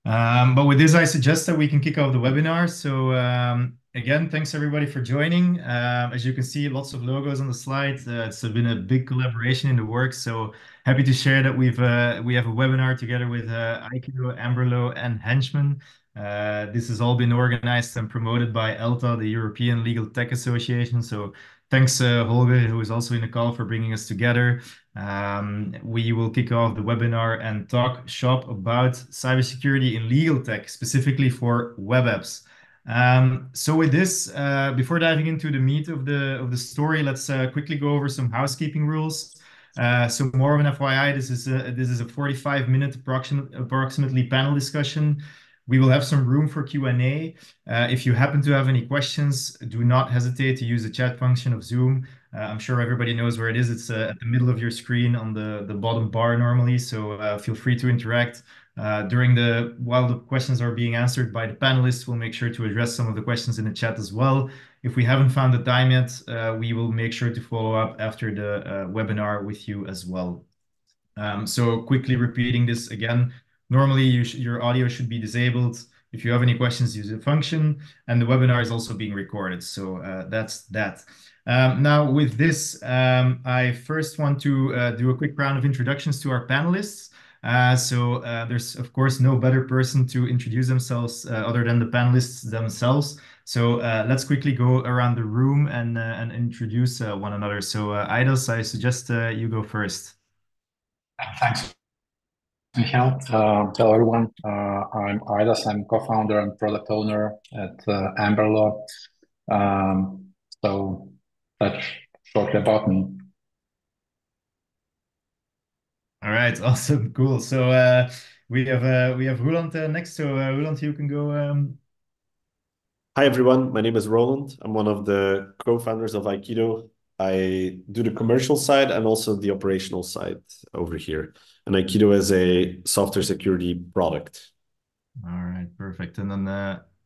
But with this, I suggest that we can kick off the webinar. So again, thanks everybody for joining. As you can see, lots of logos on the slide. It's been a big collaboration in the works. So happy to share that we have a webinar together with Aikido, Amberlo, and Henchman. This has all been organized and promoted by ELTA, the European Legal Tech Association. So thanks, Holger, who is also in the call, for bringing us together. We will kick off the webinar and talk shop about cybersecurity in legal tech, specifically for web apps. So with this, before diving into the meat of the story, let's quickly go over some housekeeping rules. So more of an FYI, this is a 45-minute approximately panel discussion. We will have some room for Q&A. If you happen to have any questions, do not hesitate to use the chat function of Zoom. I'm sure everybody knows where it is. It's at the middle of your screen on the bottom bar normally. So feel free to interact. While the questions are being answered by the panelists, we'll make sure to address some of the questions in the chat as well. If we haven't found the time yet, we will make sure to follow up after the webinar with you as well. So quickly repeating this again, normally your audio should be disabled. If you have any questions, use the function, and the webinar is also being recorded. So that's that. Now with this, I first want to do a quick round of introductions to our panelists. There's of course no better person to introduce themselves other than the panelists themselves. So let's quickly go around the room and introduce one another. So Aidas, I suggest you go first. Thanks, Michiel. Hello, everyone. I'm Aidas. I'm co-founder and product owner at Amberlo. So that's shortly about me. All right, awesome, cool. So we have Roeland next. So Roeland, you can go. Hi, everyone. My name is Roeland. I'm one of the co-founders of Aikido. I do the commercial side and also the operational side over here. And Aikido is a software security product. All right, perfect. And then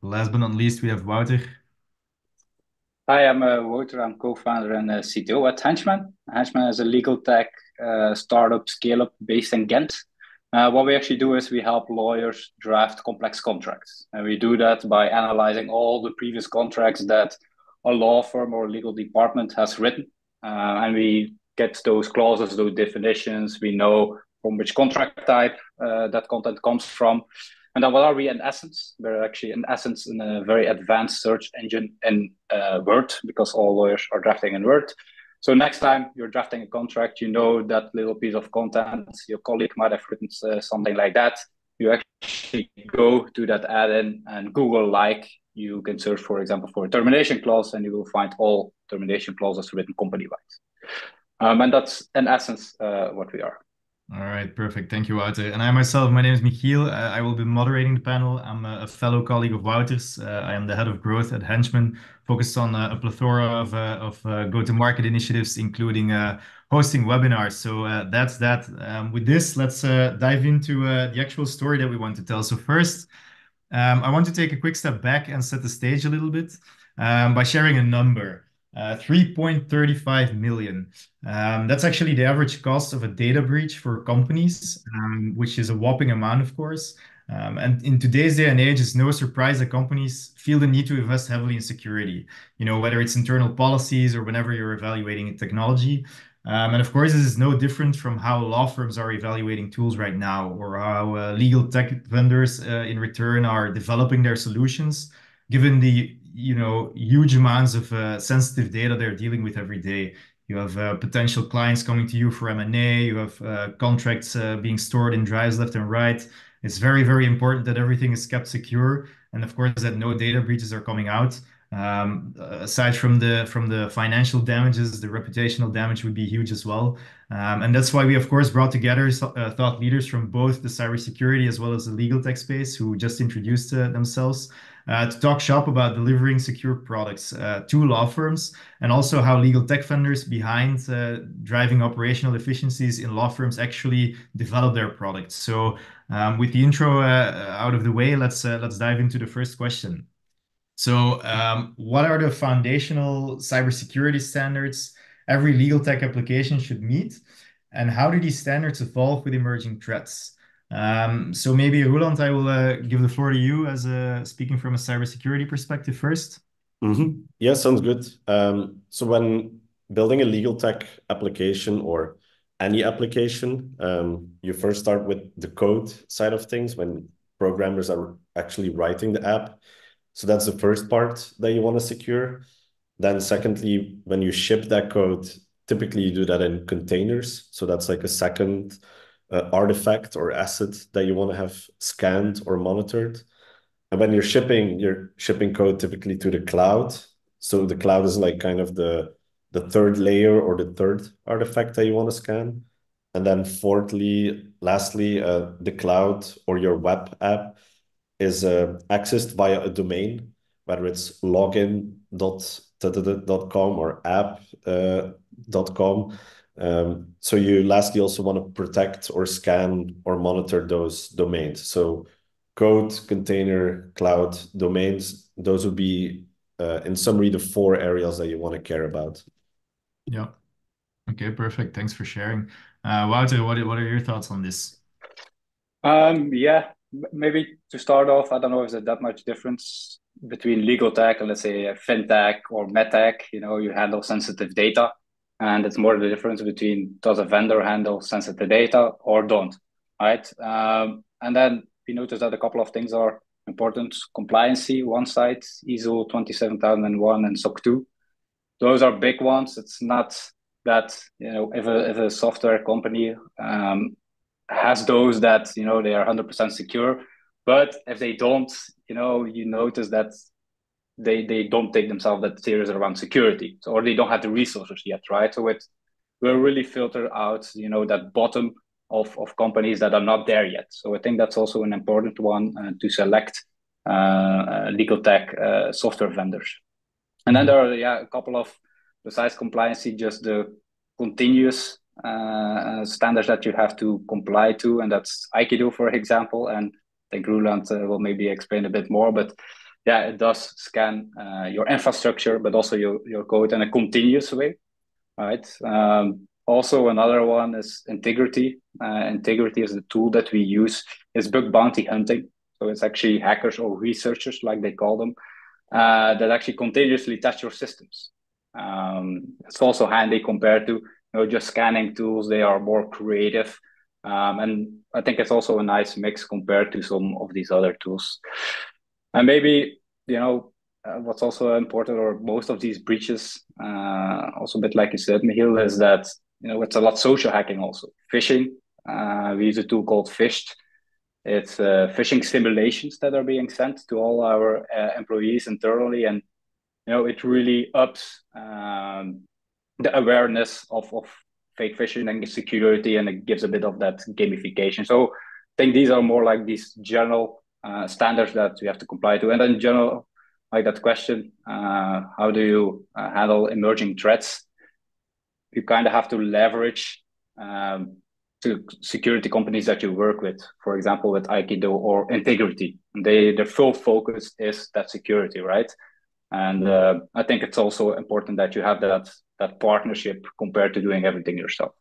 last but not least, we have Wouter. Hi, I'm Wouter. I'm co-founder and CTO at Henchman. Henchman is a legal tech startup scale-up based in Ghent. What we actually do is we help lawyers draft complex contracts. And we do that by analyzing all the previous contracts that a law firm or legal department has written. And we get those clauses, those definitions. We know from which contract type that content comes from. And then what are we in essence? We're actually in essence in a very advanced search engine in Word, because all lawyers are drafting in Word. So next time you're drafting a contract, you know that little piece of content, your colleague might have written something like that. You actually go to that add-in and Google you can search, for example, for a termination clause, and you will find all termination clauses written company-wide. And that's in essence what we are. All right, perfect. Thank you, Wouter. And I myself, my name is Michiel. I will be moderating the panel. I'm a fellow colleague of Wouter's. I am the head of growth at Henchman, focused on a plethora of go-to-market initiatives, including hosting webinars. So that's that. With this, let's dive into the actual story that we want to tell. So first, I want to take a quick step back and set the stage a little bit by sharing a number. 3.35 million. That's actually the average cost of a data breach for companies, which is a whopping amount, of course. And in today's day and age, it's no surprise that companies feel the need to invest heavily in security, whether it's internal policies or whenever you're evaluating technology. And of course, this is no different from how law firms are evaluating tools right now, or how legal tech vendors in return are developing their solutions, given the huge amounts of sensitive data they're dealing with every day. You have potential clients coming to you for M&A. You have contracts being stored in drives left and right. It's very, very important that everything is kept secure, and of course that no data breaches are coming out. Aside from the financial damages, the reputational damage would be huge as well. And that's why we, of course, brought together thought leaders from both the cybersecurity as well as the legal tech space, who just introduced themselves, to talk shop about delivering secure products to law firms, and also how legal tech vendors behind driving operational efficiencies in law firms actually develop their products. So with the intro out of the way, let's dive into the first question. So what are the foundational cybersecurity standards every legal tech application should meet? And how do these standards evolve with emerging threats? So maybe Roeland, I will give the floor to you as speaking from a cybersecurity perspective first. Yeah, sounds good. So when building a legal tech application or any application, you first start with the code side of things when programmers are actually writing the app. So that's the first part that you want to secure. Then secondly, when you ship that code, typically you do that in containers. So that's like a second artifact or asset that you want to have scanned or monitored. And when you're shipping code typically to the cloud. So the cloud is like kind of the third layer or the third artifact that you want to scan. And then lastly, the cloud or your web app is accessed via a domain, whether it's login.com or app.com. So you lastly also want to protect or scan or monitor those domains. So code, container, cloud, domains, those would be, in summary, the 4 areas that you want to care about. Yeah. Okay, perfect. Thanks for sharing. Wouter, what are your thoughts on this? Yeah, maybe to start off, I don't know if there's that much difference between legal tech and let's say fintech or medtech. You handle sensitive data, and it's more the difference between does a vendor handle sensitive data or don't, right? And then we noticed that a couple of things are important. Compliancy, one side, ISO 27001 and SOC 2. Those are big ones. It's not that, if a software company has those that they are 100% secure, but if they don't, you notice that they don't take themselves that serious around security, or they don't have the resources yet, right? So it will really filter out that bottom of companies that are not there yet. So I think that's also an important one to select legal tech software vendors. And then there are a couple of, besides compliancy, just the continuous standards that you have to comply to, and that's Aikido, for example. And I think Roeland will maybe explain a bit more, but yeah, it does scan your infrastructure, but also your code in a continuous way, right? Also, another one is integrity. Integrity is the tool that we use. Is bug bounty hunting. So it's actually hackers or researchers, like they call them, that actually continuously test your systems. It's also handy compared to just scanning tools. They are more creative, and I think it's also a nice mix compared to some of these other tools. And maybe what's also important, or most of these breaches, also a bit like you said, Michiel, is that it's a lot social hacking also. Phishing. We use a tool called Fished. It's phishing simulations that are being sent to all our employees internally, and it really ups the awareness of fake phishing and security, and it gives a bit of that gamification. So I think these are more like these general standards that we have to comply to, and then general, like that question, how do you handle emerging threats? You kind of have to leverage to security companies that you work with, for example, with Aikido or Integrity. Their full focus is that security, right? And I think it's also important that you have that partnership compared to doing everything yourself.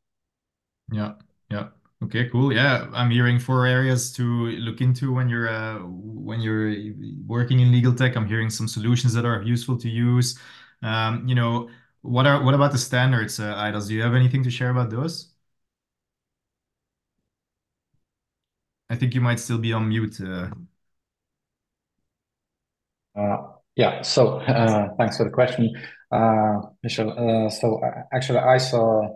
Yeah, yeah. Okay, cool. Yeah, I'm hearing 4 areas to look into when you're working in legal tech. I'm hearing some solutions that are useful to use. What about the standards, Aidas? Do you have anything to share about those? I think you might still be on mute. Yeah, so thanks for the question, Michiel. So actually, ISO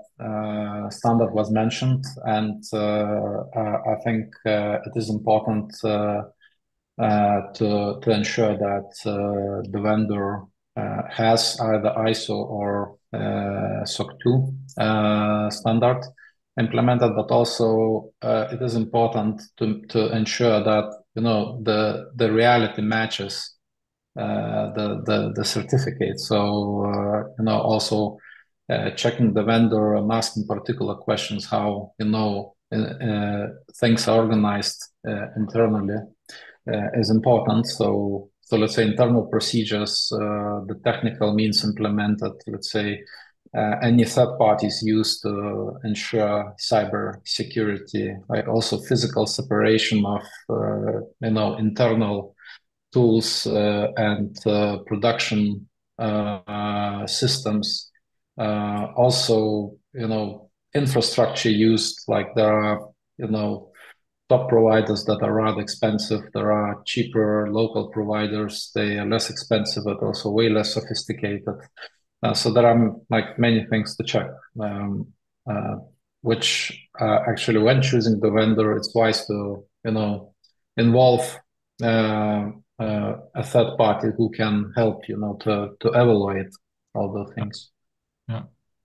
standard was mentioned, and I think it is important to ensure that the vendor has either ISO or SOC 2 standard implemented, but also it is important to ensure that the reality matches the certificate. So also checking the vendor and asking particular questions how things are organized internally is important. So let's say internal procedures, the technical means implemented, let's say any third parties use to ensure cyber security, like also physical separation of internal tools and production systems. Also, infrastructure used, like there are top providers that are rather expensive. There are cheaper local providers. They are less expensive, but also way less sophisticated. So there are like many things to check, which actually when choosing the vendor, it's wise to, involve a third party who can help, to evaluate all those things. Yeah.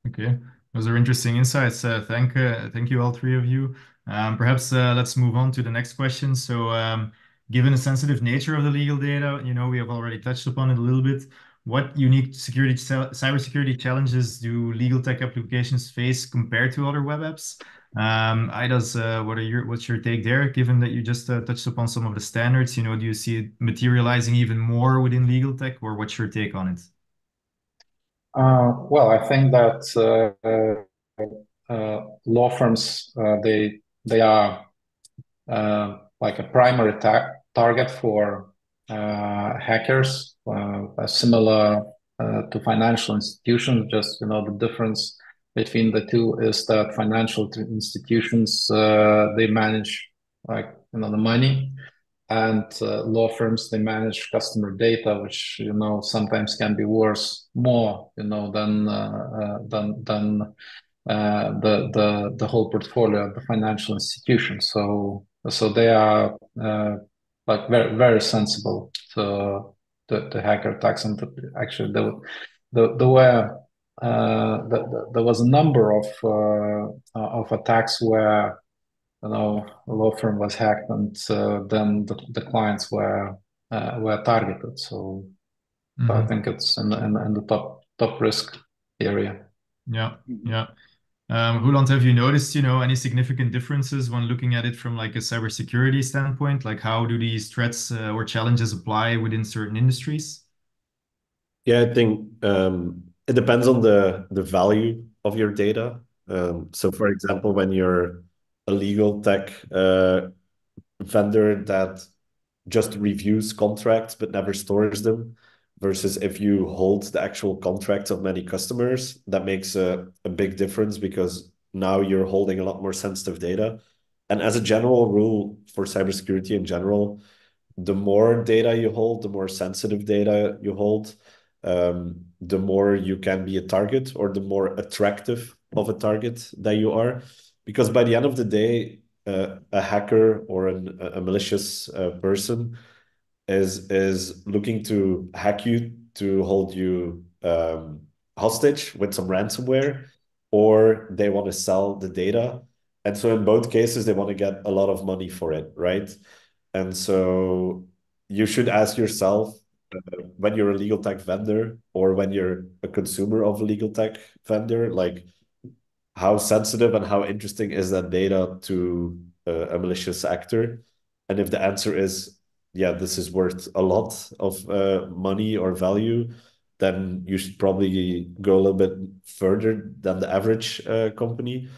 Okay. Those are interesting insights. Thank you, all three of you. Perhaps let's move on to the next question. So, given the sensitive nature of the legal data, we have already touched upon it a little bit. What unique cybersecurity challenges do legal tech applications face compared to other web apps? Aidas, what's your take there? Given that you just touched upon some of the standards, do you see it materializing even more within legal tech, or what's your take on it? Well, I think that law firms they are like a primary target for hackers, similar to financial institutions. Just the difference between the two is that financial institutions they manage the money, and law firms they manage customer data, which sometimes can be worth more than the whole portfolio of the financial institution. So they are like very very sensible to hacker attacks. And actually there were there was a number of attacks where a law firm was hacked, and then the clients were targeted. So I think it's in the top risk area. Yeah, yeah. Roeland, have you noticed, any significant differences when looking at it from like a cybersecurity standpoint? Like how do these threats or challenges apply within certain industries? Yeah, I think it depends on the value of your data. So for example, when you're a legal tech vendor that just reviews contracts but never stores them, versus if you hold the actual contracts of many customers, that makes a big difference because now you're holding a lot more sensitive data. And as a general rule for cybersecurity in general, the more data you hold, the more sensitive data you hold, the more you can be a target, or the more attractive of a target that you are. Because by the end of the day, a hacker or a malicious person is looking to hack you to hold you hostage with some ransomware, or they want to sell the data. And so in both cases, they want to get a lot of money for it, right? And so you should ask yourself, when you're a legal tech vendor or when you're a consumer of a legal tech vendor, like how sensitive and how interesting is that data to a malicious actor? And if the answer is, yeah, this is worth a lot of money or value, then you should probably go a little bit further than the average company,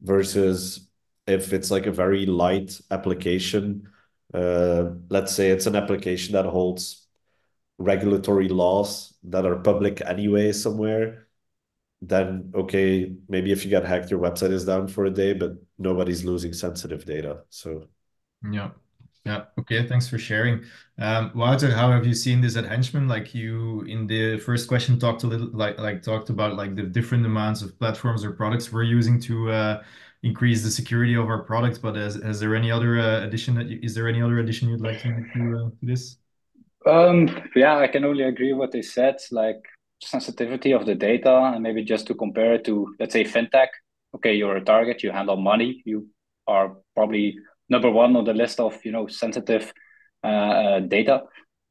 versus if it's like a very light application. Let's say it's an application that holds regulatory laws that are public anyway somewhere, then okay, maybe if you get hacked, your website is down for a day, but nobody's losing sensitive data. So Yeah. Yeah. Okay. Thanks for sharing. Wouter, how have you seen this at Henchman? Like you in the first question talked a little talked about like the different amounts of platforms or products we're using to increase the security of our products. But is there any other addition you'd like to make to this? Yeah, I can only agree with what they said, like sensitivity of the data, and maybe just to compare it to, let's say, fintech. Okay, you're a target, you handle money, you are probably number one on the list of, sensitive data.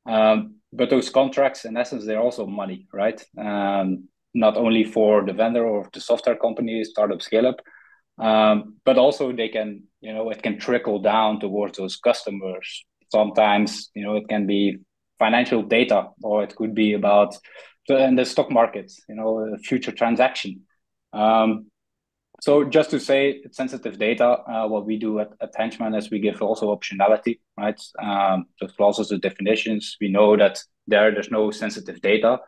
But those contracts, in essence, they're also money, right? Not only for the vendor or the software company, startup, scale up, but also they can, it can trickle down towards those customers. Sometimes, it can be financial data, or it could be about in the stock market, a future transaction. So just to say, it's sensitive data. What we do at Henchman is we give also optionality, right? The clauses, the definitions. We know that there's no sensitive data,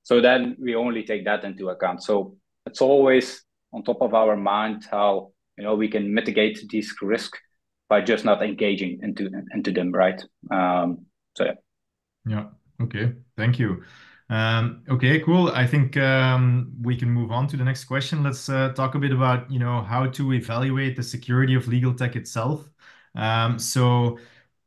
so then we only take that into account. So it's always on top of our mind how we can mitigate these risks by just not engaging into them, right? So yeah. Yeah. Okay. Thank you. Okay, cool. I think we can move on to the next question. Let's talk a bit about, how to evaluate the security of legal tech itself. So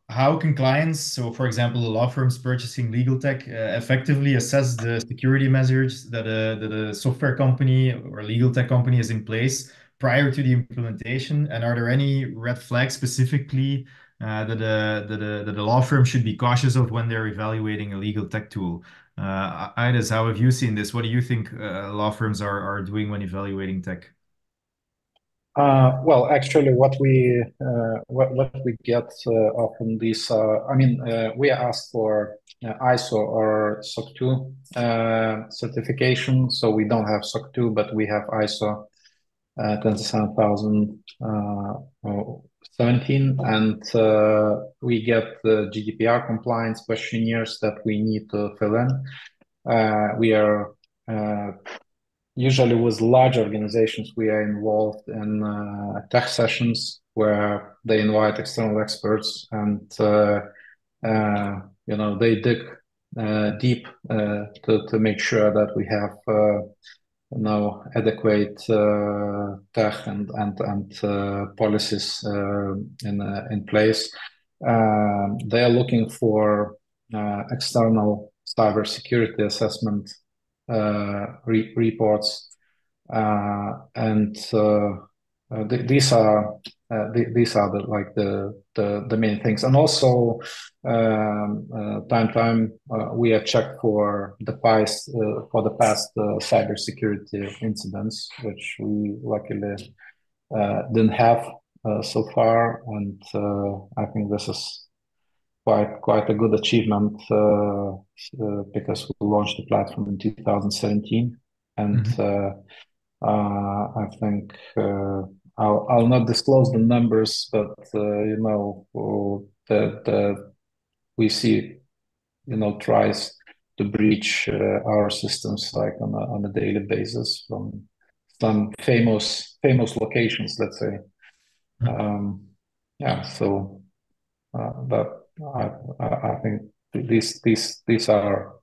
how can clients, so for example, law firms purchasing legal tech, effectively assess the security measures that a software company or legal tech company is in place prior to the implementation? And are there any red flags specifically that a law firm should be cautious of when they're evaluating a legal tech tool? Aidas, how have you seen this? What do you think law firms are doing when evaluating tech? Well, actually, what we get often these, we are asked for ISO or SOC 2 certification. So we don't have SOC 2, but we have ISO 27017, and we get the GDPR compliance questionnaires that we need to fill in. We are usually with large organizations, we are involved in tech sessions where they invite external experts, and they dig deep to make sure that we have adequate tech and policies in place. They are looking for external cybersecurity assessment reports, and these are the main things. And also, time to time, we have checked for the past cybersecurity incidents, which we luckily didn't have so far, and I think this is quite a good achievement because we launched the platform in 2017, and I think I'll not disclose the numbers, but we see tries to breach our systems like on a daily basis from some famous locations, let's say. So that I think these are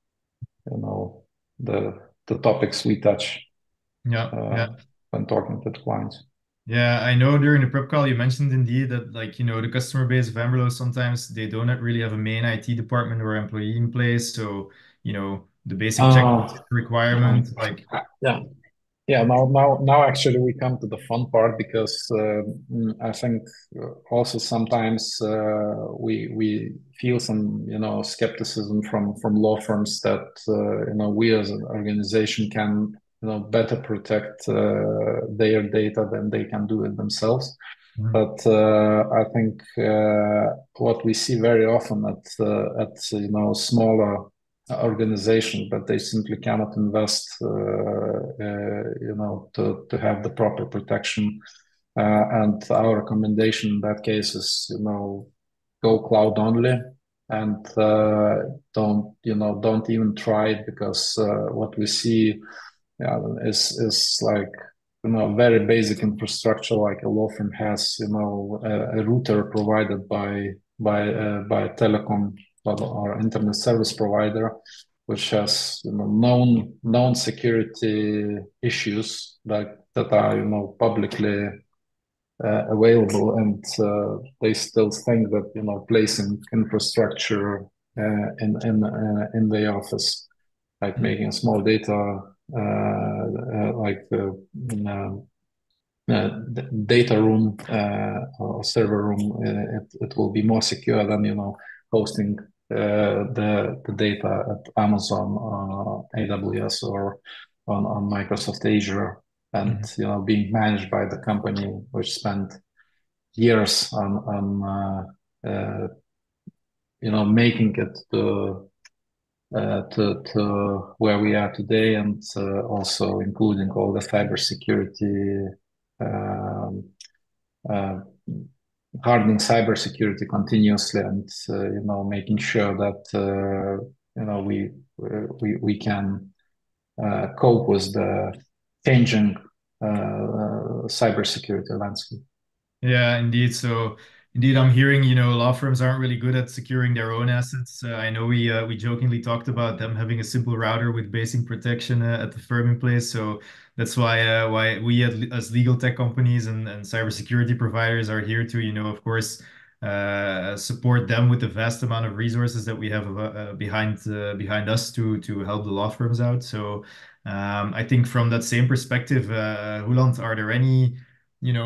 the topics we touch when talking to the clients. Yeah, I know during the prep call you mentioned indeed that the customer base of Amberlo, sometimes they don't really have a main IT department or employee in place. So, the basic checklist requirement, Now actually we come to the fun part, because I think also sometimes we feel some skepticism from law firms that we as an organization can better protect their data than they can do it themselves. But I think what we see very often at smaller organization, but they simply cannot invest to have the proper protection, and our recommendation in that case is go cloud only, and don't even try it, because what we see is like very basic infrastructure, like a law firm has a router provided by a telecom or internet service provider, which has known security issues that are publicly available, and they still think that placing infrastructure in the office, like making a small data data room or server room, it will be more secure than hosting the data at Amazon, AWS, or on Microsoft Azure, and being managed by the company which spent years on making it to where we are today, and also including all the cybersecurity, hardening cybersecurity continuously, and making sure that we can cope with the changing cybersecurity landscape. Yeah, indeed. So indeed, I'm hearing, law firms aren't really good at securing their own assets. I know we jokingly talked about them having a simple router with basic protection at the firm in place. So that's why we as legal tech companies and cybersecurity providers are here to, of course, support them with the vast amount of resources that we have behind us to help the law firms out. So I think from that same perspective, Roeland, are there any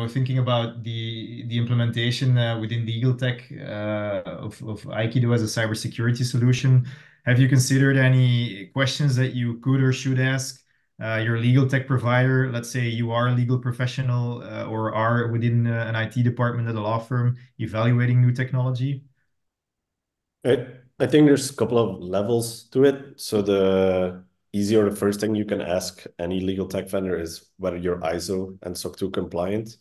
thinking about the implementation within legal tech of Aikido as a cybersecurity solution, have you considered any questions that you could or should ask your legal tech provider? Let's say you are a legal professional or are within an IT department at a law firm evaluating new technology. I think there's a couple of levels to it. So the easier, the first thing you can ask any legal tech vendor is whether you're ISO and SOC 2 compliant.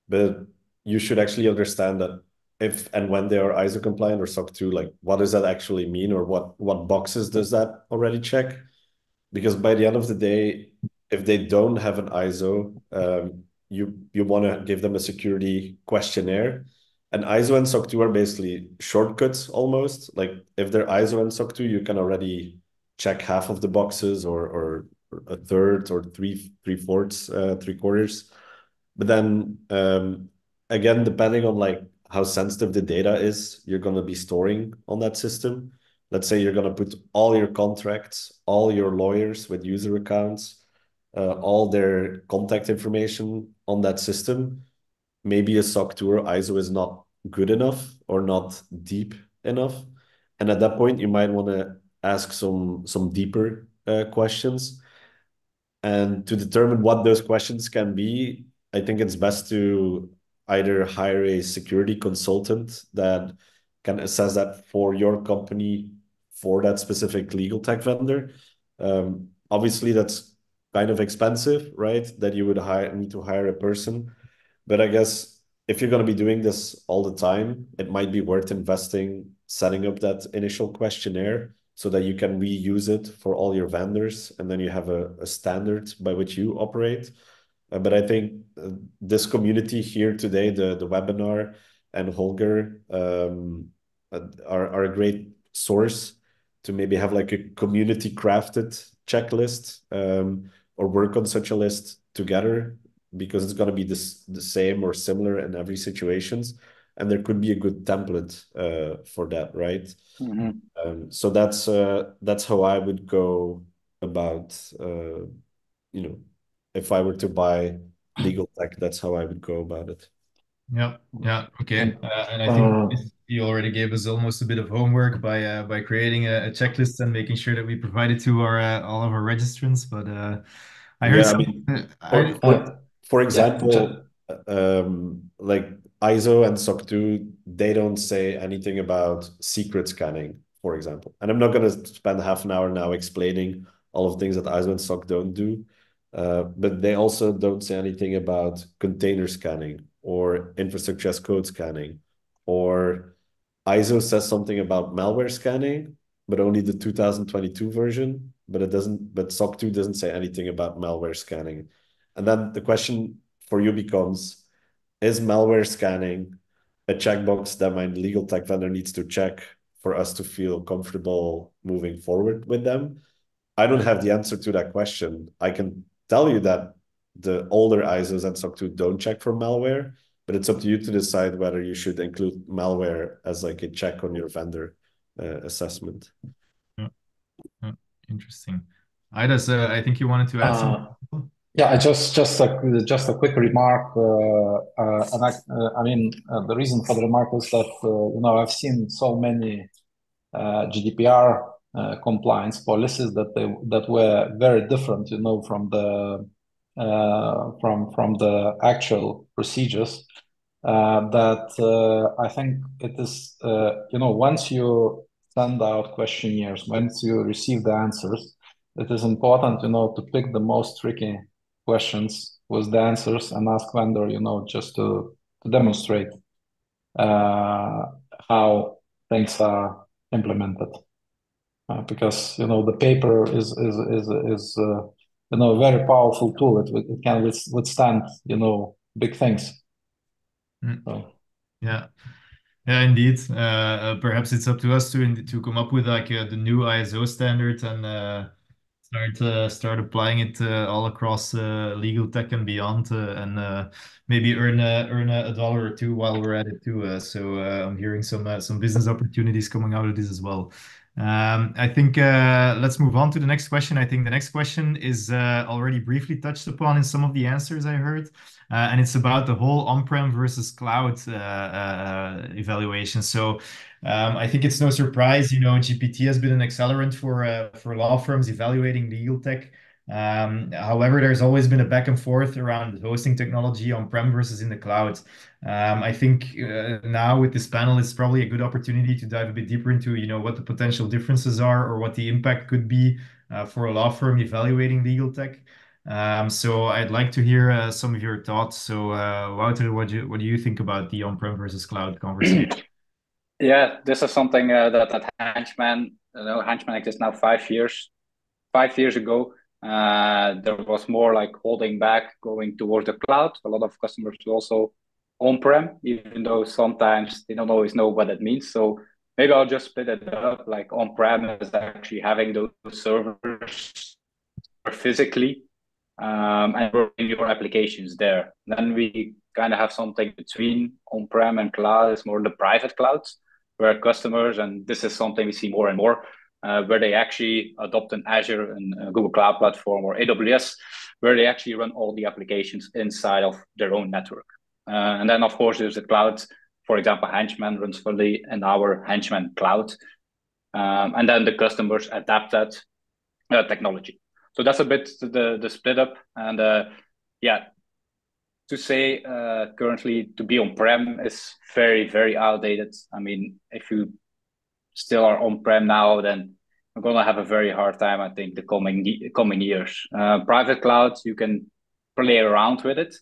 But you should actually understand that if and when they are ISO compliant or SOC 2, like what does that actually mean, or what boxes does that already check? Because by the end of the day, if they don't have an ISO, you want to give them a security questionnaire. And ISO and SOC 2 are basically shortcuts almost. Like if they're ISO and SOC 2, you can already check half of the boxes or a third or three-fourths, three-quarters. But then again, depending on like how sensitive the data is, you're going to be storing on that system. Let's say you're going to put all your contracts, all your lawyers with user accounts, all their contact information on that system. Maybe a SOC 2 or ISO is not good enough or not deep enough. And at that point, you might want to ask some deeper questions. And to determine what those questions can be, I think it's best to either hire a security consultant that can assess that for your company, for that specific legal tech vendor. Obviously, that's kind of expensive, right? That you would need to hire a person. But I guess if you're going to be doing this all the time, it might be worth investing, setting up that initial questionnaire so that you can reuse it for all your vendors, and then you have a standard by which you operate. But I think this community here today, the webinar and Holger, are a great source to maybe have like a community crafted checklist or work on such a list together, because it's going to be the same or similar in every situations, and there could be a good template for that, right? Mm-hmm. So that's how I would go about if I were to buy legal tech, that's how I would go about it. Yeah, okay. And I think you already gave us almost a bit of homework by creating a checklist and making sure that we provide it to our all of our registrants. But I heard Yeah, I some. mean, for example, like ISO and SOC 2, they don't say anything about secret scanning, for example. And I'm not going to spend half an hour now explaining all of the things that ISO and SOC don't do. But they also don't say anything about container scanning or infrastructure as code scanning. Or ISO says something about malware scanning, but only the 2022 version. But SOC 2 doesn't say anything about malware scanning. And then the question for you becomes, is malware scanning a checkbox that my legal tech vendor needs to check for us to feel comfortable moving forward with them? I don't have the answer to that question. I can tell you that the older ISOs and SOC 2 don't check for malware, but it's up to you to decide whether you should include malware as like a check on your vendor assessment. Interesting. Aidas, I think you wanted to add something. Yeah, just a quick remark. I mean, the reason for the remark is that I've seen so many GDPR compliance policies that were very different, from the actual procedures. That I think it is, once you send out questionnaires, once you receive the answers, it is important, to pick the most tricky questions with the answers and ask vendor, just to demonstrate how things are implemented. Because the paper is a very powerful tool. It can withstand big things. So. Yeah. Yeah, indeed. Perhaps it's up to us to come up with like the new ISO standard and start applying it all across legal tech and beyond, and maybe earn a dollar or two while we're at it too. So I'm hearing some business opportunities coming out of this as well. I think let's move on to the next question. I think the next question is already briefly touched upon in some of the answers I heard, and it's about the whole on-prem versus cloud evaluation. So I think it's no surprise, GPT has been an accelerant for law firms evaluating legal tech. However, there's always been a back and forth around hosting technology on-prem versus in the cloud. I think now with this panel, it's probably a good opportunity to dive a bit deeper into, what the potential differences are or what the impact could be for a law firm evaluating legal tech. So I'd like to hear some of your thoughts. So Wouter, what do you think about the on-prem versus cloud conversation? Yeah, this is something that Henchman, Henchman exists now 5 years. 5 years ago, there was more like holding back going towards the cloud. A lot of customers were also on-prem, even though sometimes they don't always know what it means. So maybe I'll just split it up. Like on-prem is actually having those servers physically and running your applications there. Then we kind of have something between on-prem and cloud. It's more the private clouds where customers, and this is something we see more and more, where they actually adopt an Azure and Google Cloud Platform or AWS, where they actually run all the applications inside of their own network. And then, of course, there's the cloud. For example, Henchman runs fully in our Henchman cloud. And then the customers adapt that technology. So that's a bit the split up. And yeah, to say currently to be on-prem is very, very outdated. I mean, if you still are on-prem now, then we're going to have a very hard time, I think, the coming years. Private clouds, you can play around with it,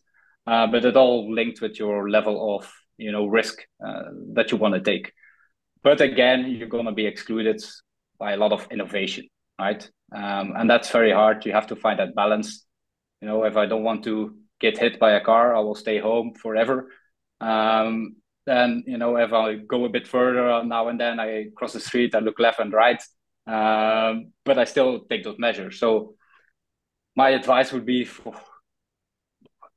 but it all linked with your level of risk that you want to take. But again, you're going to be excluded by a lot of innovation, right? And that's very hard. You have to find that balance. If I don't want to get hit by a car, I will stay home forever. Then, if I go a bit further now and then, I cross the street, I look left and right, but I still take those measures. So my advice would be for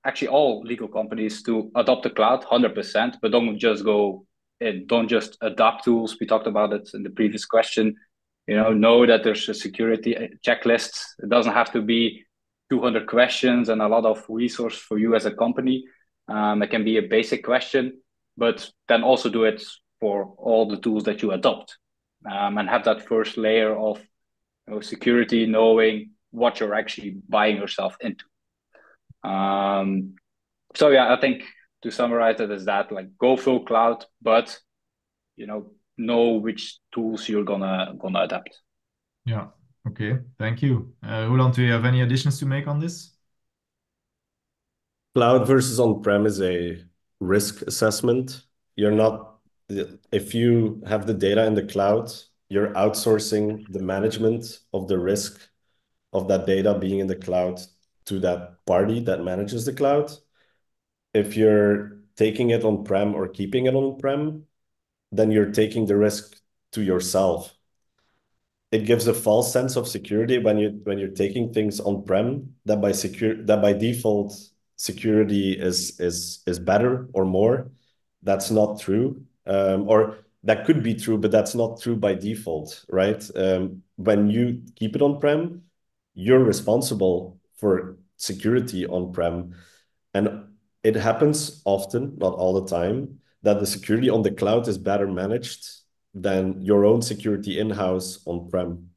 actually all legal companies to adopt the cloud 100%, but don't just go in, don't just adopt tools. We talked about it in the previous question. Know that there's a security checklist. It doesn't have to be 200 questions and a lot of resource for you as a company. It can be a basic question, but then also do it for all the tools that you adopt, and have that first layer of security, knowing what you're actually buying yourself into. So yeah, I think to summarize it is that like go full cloud, but know which tools you're gonna adapt. Yeah. Okay. Thank you. Roeland, do you have any additions to make on this? Cloud versus on-prem is a risk assessment. If you have the data in the cloud, you're outsourcing the management of the risk of that data being in the cloud to that party that manages the cloud. If you're taking it on-prem or keeping it on-prem, then you're taking the risk to yourself. It gives a false sense of security when you're taking things on-prem that by default security is better or more. That's not true. Or that could be true, but that's not true by default, right? When you keep it on-prem, you're responsible for security on-prem. And it happens often, not all the time, that the security on the cloud is better managed than your own security in-house on-prem.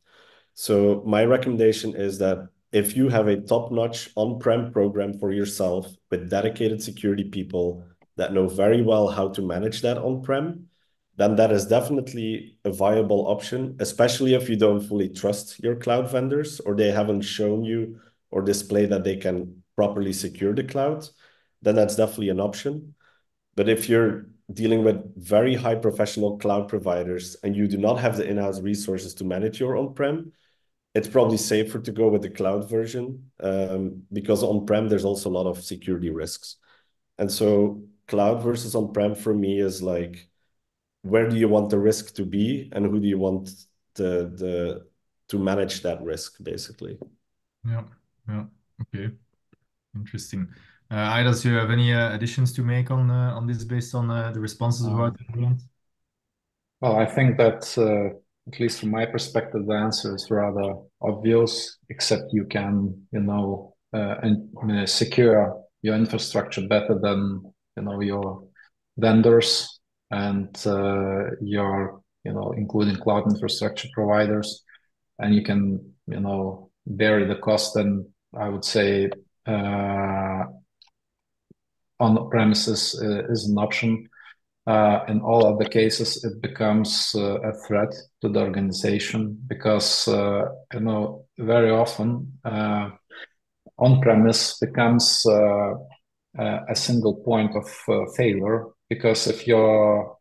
So my recommendation is that if you have a top-notch on-prem program for yourself with dedicated security people that know very well how to manage that on-prem, then that is definitely a viable option, especially if you don't fully trust your cloud vendors or they haven't shown you or displayed that they can properly secure the cloud, then that's definitely an option. But if you're dealing with very high professional cloud providers and you do not have the in-house resources to manage your on-prem, it's probably safer to go with the cloud version, because on-prem, there's also a lot of security risks. And so cloud versus on-prem for me is like, where do you want the risk to be and who do you want to manage that risk, basically? Yeah, yeah, okay, interesting. Aidas, do you have any additions to make on this based on the responses about Roeland? Well, I think that at least from my perspective, the answer is rather obvious, except you can, secure your infrastructure better than, your vendors and including cloud infrastructure providers, and you can, vary the cost. And I would say on premises is an option. In all other cases, it becomes a threat to the organization because very often on-premise becomes a single point of failure, because if your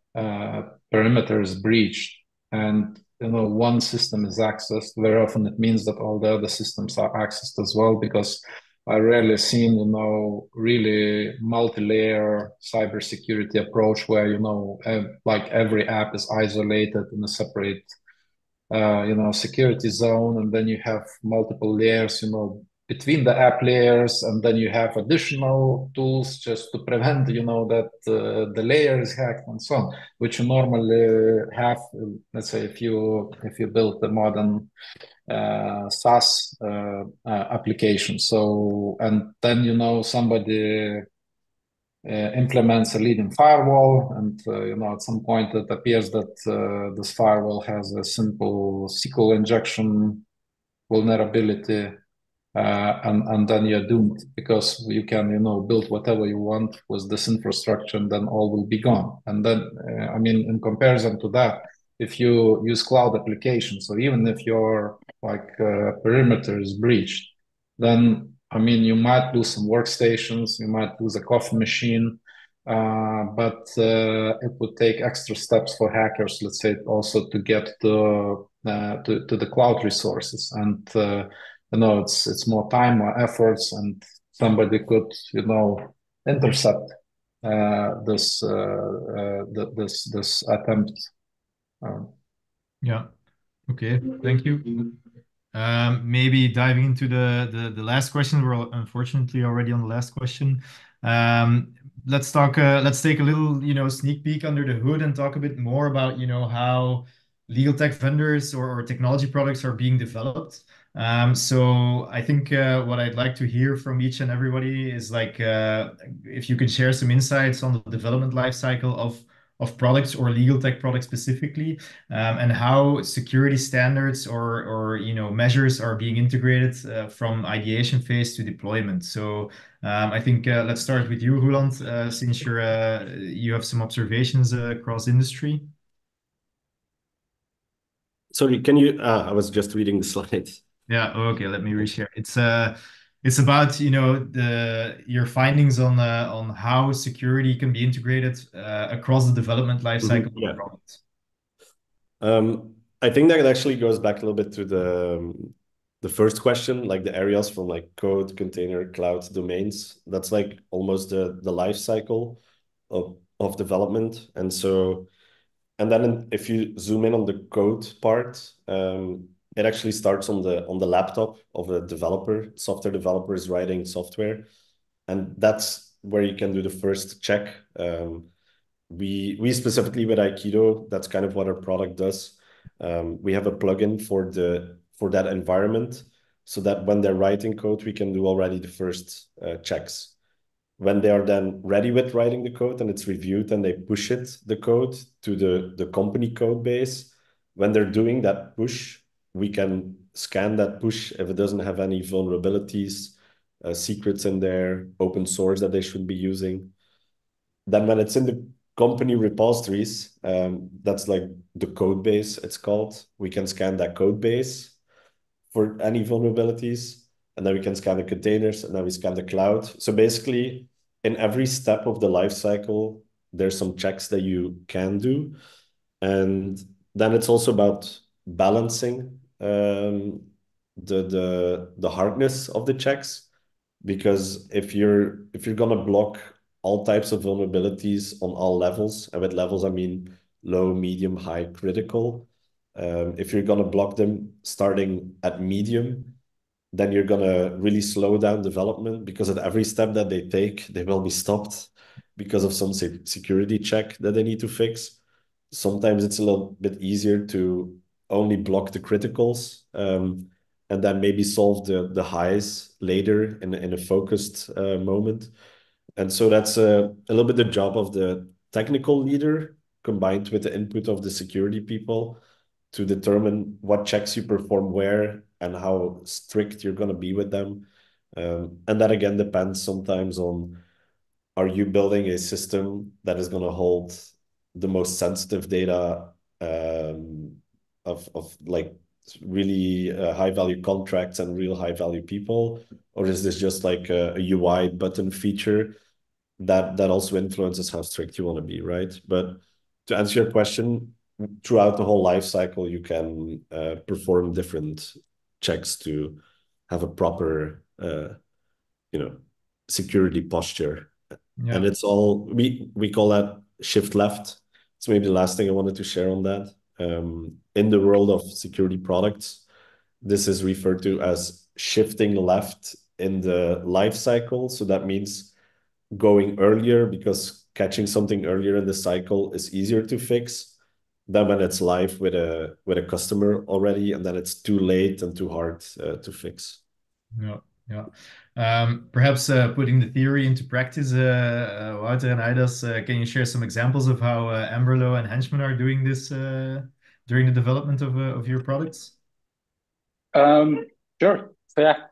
perimeter is breached and one system is accessed, very often it means that all the other systems are accessed as well, because I rarely seen, really multi-layer cybersecurity approach where, like every app is isolated in a separate, security zone, and then you have multiple layers, between the app layers, and then you have additional tools just to prevent, that the layer is hacked and so on, which you normally have, let's say, if you build a modern SaaS application. So, and then somebody implements a leading firewall, and at some point it appears that this firewall has a simple SQL injection vulnerability, and then you're doomed, because you can build whatever you want with this infrastructure, and then all will be gone. And then in comparison to that, if you use cloud applications, so even if your perimeter is breached, then you might lose some workstations, you might lose a coffee machine, but it would take extra steps for hackers, let's say, also to get to the cloud resources. And it's more time, more efforts, and somebody could intercept this attempt. Yeah. Okay. Thank you. Maybe diving into the last question. We're unfortunately already on the last question. Let's talk. Let's take a little, sneak peek under the hood and talk a bit more about, how legal tech vendors or technology products are being developed. So I think what I'd like to hear from each and everybody is like if you could share some insights on the development life cycle of products or legal tech products specifically, and how security standards or measures are being integrated from ideation phase to deployment. So I think let's start with you, Roeland, since you have some observations across industry. Sorry, can you? I was just reading the slides. Yeah. Okay. Let me reshare. It's about your findings on how security can be integrated across the development life cycle of the product. I think that actually goes back a little bit to the first question, like the areas from like code, container, cloud, domains. That's like almost the life cycle of development. And then if you zoom in on the code part, it actually starts on the laptop of a developer. Software developer is writing software, and that's where you can do the first check. We specifically with Aikido, that's kind of what our product does. We have a plugin for that environment, so that when they're writing code, we can do already the first checks. When they are then ready with writing the code and it's reviewed and they push the code to the company code base, when they're doing that push, we can scan that push if it doesn't have any vulnerabilities, secrets in there, open source that they should be using. Then when it's in company repositories. That's like the code base, it's called. We can scan that code base for any vulnerabilities, and then we can scan the containers, and then we scan the cloud. So basically, in every step of the life cycle, there's some checks that you can do. And then it's also about balancing the hardness of the checks, because if you're gonna block all types of vulnerabilities on all levels, and with levels I mean low, medium, high, critical. If you're gonna block them starting at medium, then you're gonna really slow down development, because at every step that they take, they will be stopped because of some security check that they need to fix. Sometimes it's a little bit easier to only block the criticals, and then maybe solve the highs later in a focused moment. And so that's a little bit the job of the technical leader combined with the input of the security people to determine what checks you perform where and how strict you're going to be with them. And that again depends sometimes on, are you building a system that is going to hold the most sensitive data of like really high value contracts and real high value people, or is this just like a UI button feature that also influences how strict you want to be, right? But to answer your question, throughout the whole life cycle, you can perform different checks to have a proper, security posture. Yeah. And it's all, we call that shift left. It's maybe the last thing I wanted to share on that. In the world of security products, this is referred to as shifting left in the life cycle. So that means going earlier, because catching something earlier in the cycle is easier to fix than when it's live with a customer already, and then it's too late and too hard to fix. Yeah, yeah. Perhaps putting the theory into practice, Wouter and Aidas, can you share some examples of how Amberlo and Henchman are doing this during the development of your products? Sure. So yeah,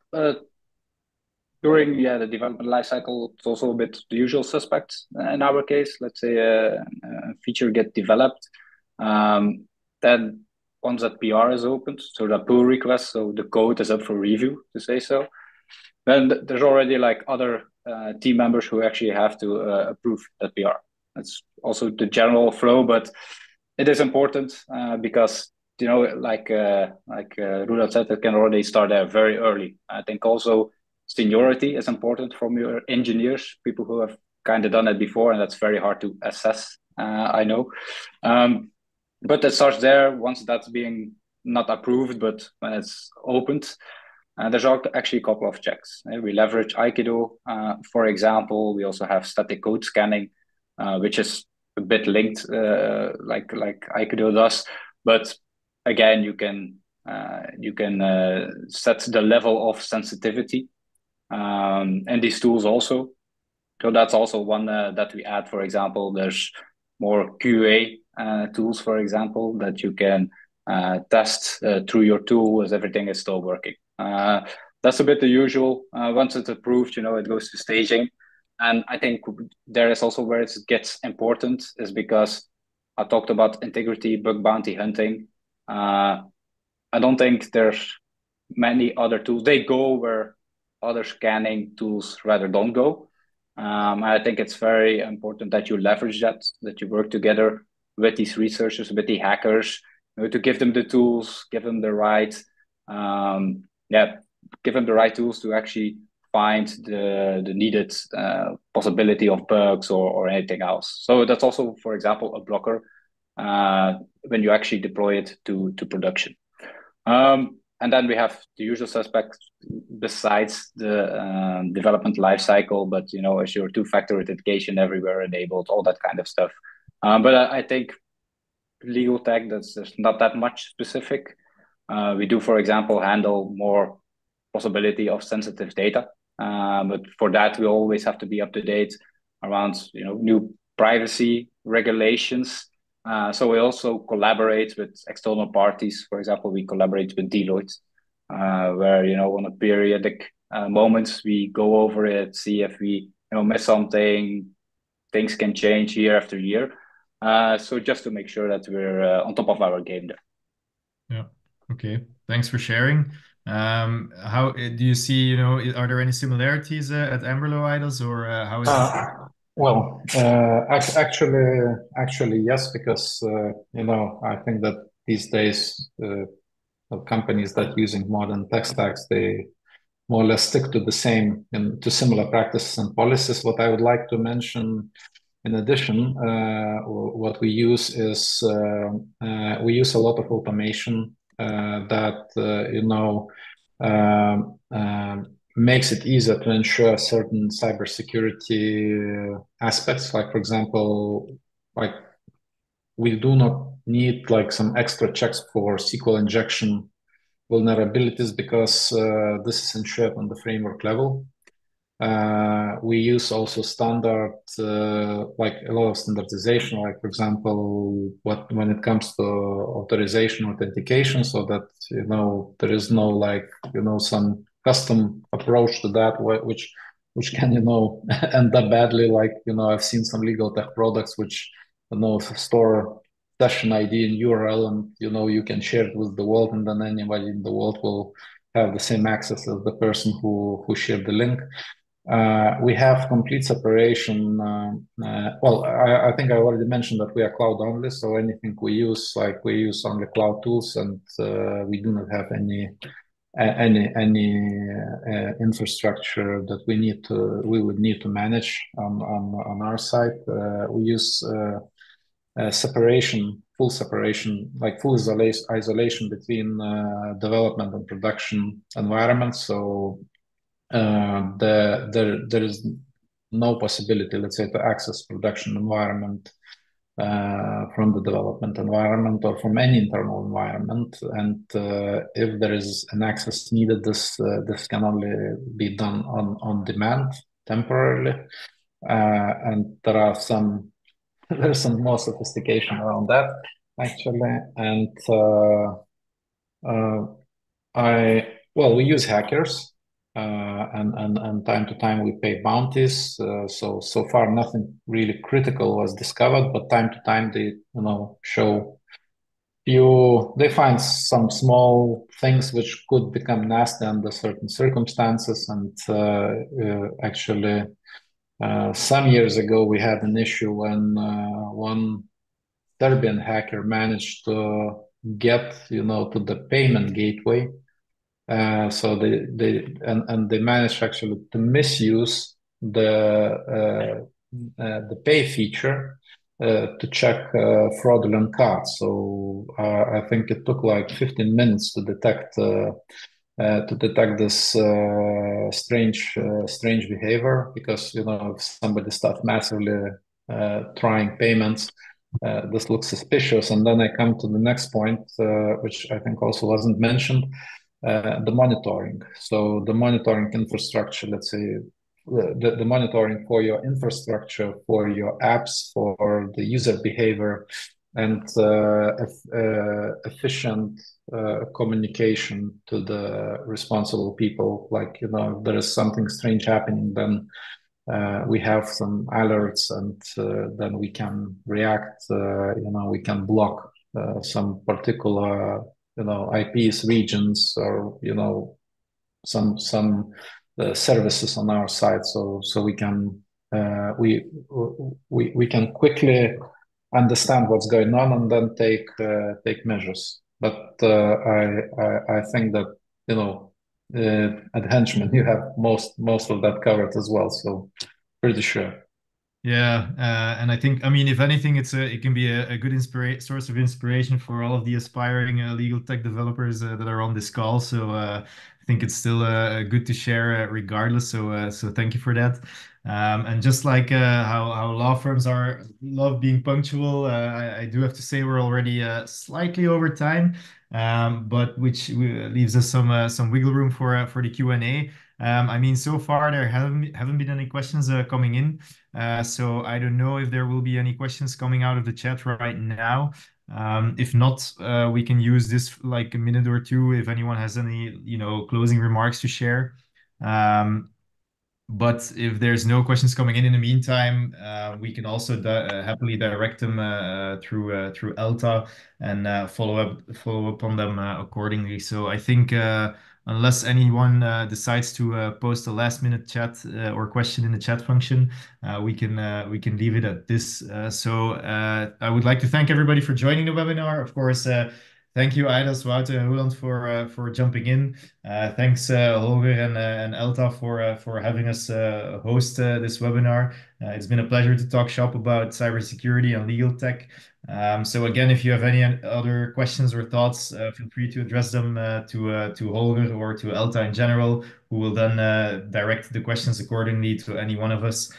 during the development lifecycle, it's also a bit the usual suspects. In our case, let's say a feature get developed, then once that PR is opened, so the pull request, so the code is up for review, to say so. Then there's already like other team members who actually have to approve that PR. That's also the general flow, but it is important because like Roeland said, it can already start there very early. I think also seniority is important from your engineers, people who have kind of done it before, and that's very hard to assess. I know, but it starts there once that's being not approved, but when it's opened. There's actually a couple of checks. We leverage Aikido, for example. We also have static code scanning, which is a bit linked, like Aikido does. But again, you can set the level of sensitivity, and these tools also. So that's also one that we add. For example, there's more QA tools, for example, that you can test through your tool as everything is still working. That's a bit the usual. Once it's approved, it goes to staging. And I think there is also where it gets important is because I talked about integrity, bug bounty hunting. I don't think there's many other tools. They go where other scanning tools rather don't go. I think it's very important that you leverage that you work together with these researchers, with the hackers, to give them the tools, give them the right, give them the right tools to actually find the needed possibility of bugs or anything else. So that's also, for example, a blocker when you actually deploy it to production. And then we have the usual suspects besides the development lifecycle, but as your two-factor authentication everywhere enabled, all that kind of stuff. But I think legal tech, there's not that much specific. We do, for example, handle more possibility of sensitive data, but for that we always have to be up to date around new privacy regulations. So we also collaborate with external parties. For example, we collaborate with Deloitte, where on a periodic moments we go over it, see if we miss something, things can change year after year. So just to make sure that we're on top of our game there. Yeah. Okay. Thanks for sharing. How do you see, are there any similarities at Amberlo Aidas, or how is it? Well, actually, yes, because I think that these days, companies that using modern tech stacks, they more or less stick to the same and to similar practices and policies. What I would like to mention, in addition, what we use is we use a lot of automation that makes it easier to ensure certain cybersecurity aspects. Like, for example, like we do not need like some extra checks for SQL injection vulnerabilities because this is ensured on the framework level. We use also standard, like a lot of standardization, like for example, when it comes to authorization authentication, so that there is no like some custom approach to that, which can end up badly. Like I've seen some legal tech products which store session ID and URL, and you can share it with the world, and then anybody in the world will have the same access as the person who shared the link. We have complete separation. Well, I think I already mentioned that we are cloud only, so anything we use only cloud tools, and we do not have any infrastructure that we would need to manage on our side. We use separation, full separation, like full isolation between development and production environments. So there is no possibility, let's say, to access production environment from the development environment or from any internal environment. And if there is an access needed, this can only be done on demand temporarily. And there's some more sophistication around that actually. And we use hackers. And time to time we pay bounties. So far nothing really critical was discovered, but time to time they they find some small things which could become nasty under certain circumstances. And actually, some years ago we had an issue when one Serbian hacker managed to get to the payment gateway. So they managed actually to misuse the pay feature to check fraudulent cards. So I think it took like 15 minutes to detect this strange behavior, because if somebody starts massively trying payments, this looks suspicious. And then I come to the next point, which I think also wasn't mentioned. The monitoring. So the monitoring infrastructure, let's say, the monitoring for your infrastructure, for your apps, for the user behavior, and efficient communication to the responsible people. Like, if there is something strange happening, then we have some alerts, and then we can react. We can block some particular IPs, regions, or some services on our side, so we can we can quickly understand what's going on and then take measures. But I think that at Henchman you have most of that covered as well, so pretty sure. Yeah, and I think, if anything, it can be a good source of inspiration for all of the aspiring legal tech developers that are on this call. So I think it's still good to share regardless. So thank you for that. And just like how law firms love being punctual, I do have to say we're already slightly over time, but which leaves us some wiggle room for the Q&A. So far there haven't been any questions coming in. So I don't know if there will be any questions coming out of the chat right now. If not, we can use this like a minute or two if anyone has any, closing remarks to share. But if there's no questions coming in the meantime, we can also happily direct them through ELTA and follow up on them accordingly. So I think unless anyone decides to post a last minute chat or question in the chat function, we can leave it at this. So I would like to thank everybody for joining the webinar. Of course, thank you, Aidas, Wouter, and Roeland for jumping in. Thanks, Holger and ELTA for having us host this webinar. It's been a pleasure to talk shop about cybersecurity and legal tech. So again, if you have any other questions or thoughts, feel free to address them to Holger or to ELTA in general, who will then direct the questions accordingly to any one of us.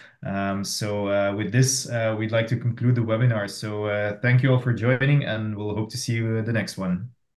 So with this, we'd like to conclude the webinar. So thank you all for joining, and we'll hope to see you at the next one.